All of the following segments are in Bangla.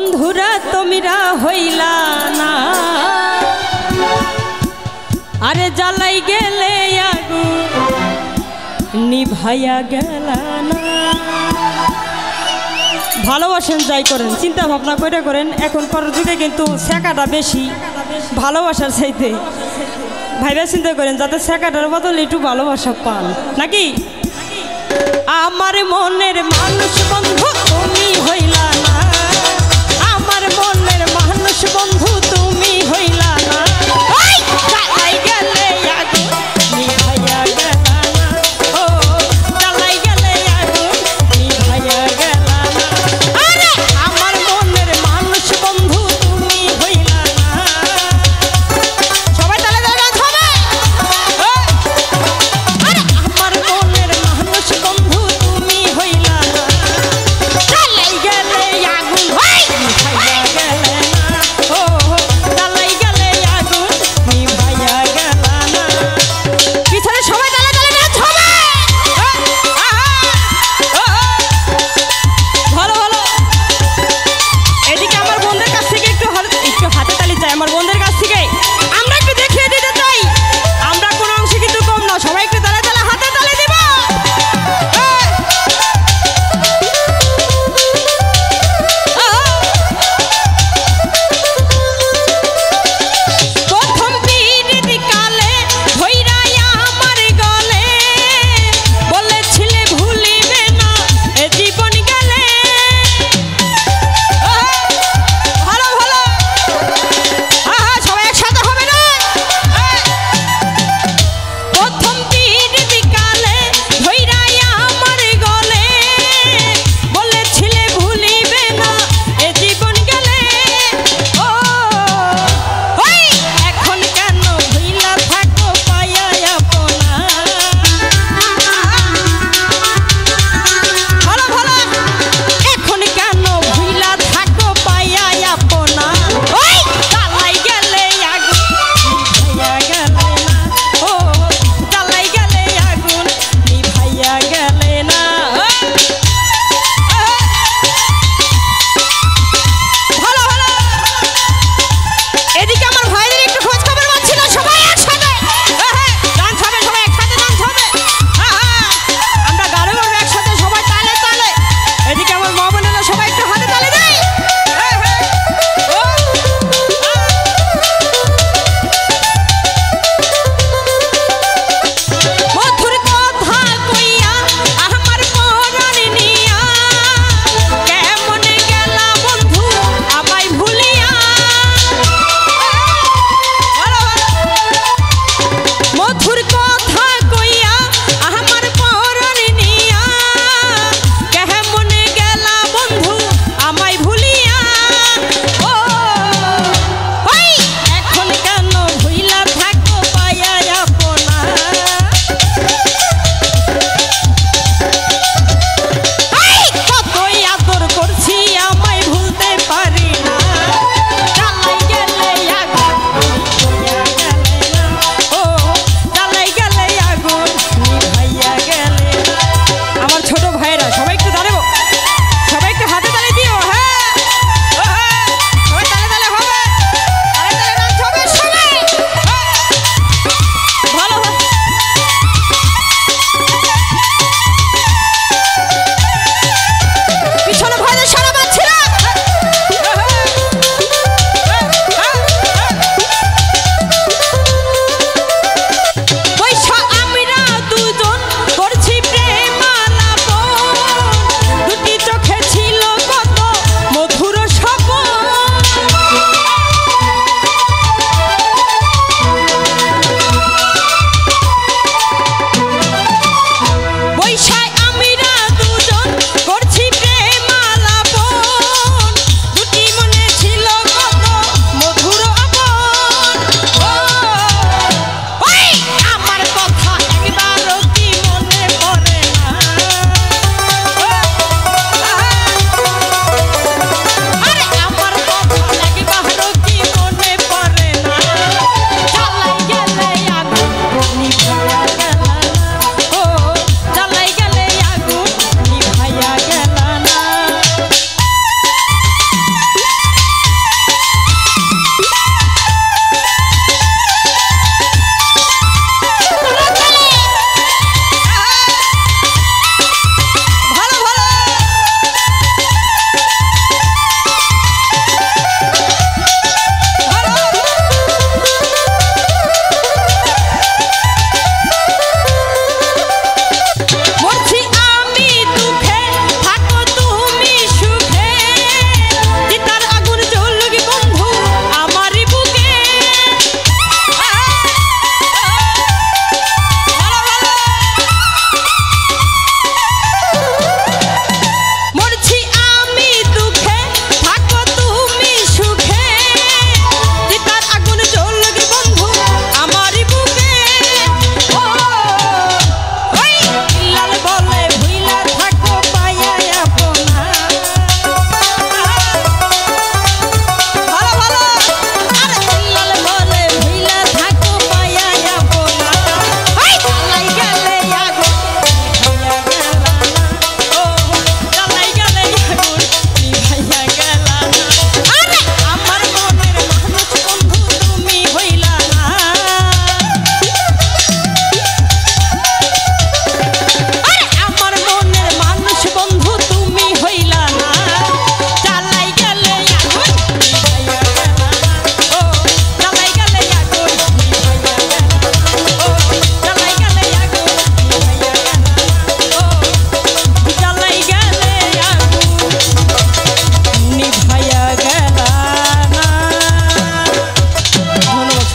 বন্ধুরা তোমরা হইলা না আরে জ্বালাই গেলে আগুন নিভাইয়া গেল না। ভালোবাসেন যাই করেন চিন্তা ভাবনা করে করেন, এখনকার যুগে কিন্তু শেখাটা বেশি ভালোবাসার চাইতে। ভাইরা চিন্তা করেন যাতে শেখাটার বদলে একটু ভালোবাসা পান নাকি। আমার মনের মানুষ বন্ধু তুমি হইলা না, আমার মনের মানুষ বন্ধু তুমি হইলা না। জ্বালাই গেলে আগুন নিভাইয়া গেল না, ও জ্বালাই গেলে আগুন নিভাইয়া গেল না। আরে আমার মনের মানুষ বন্ধু তুমি হইলা না। সবাই তালে তালে ডান্স হবে। আরে আমার মনের মানুষ বন্ধু তুমি হইলা না।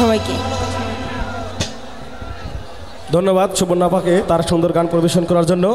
সবাইকে। ধন্যবাদ সুবর্ণাপাকে তার সুন্দর গান পরিবেশন করার জন্য।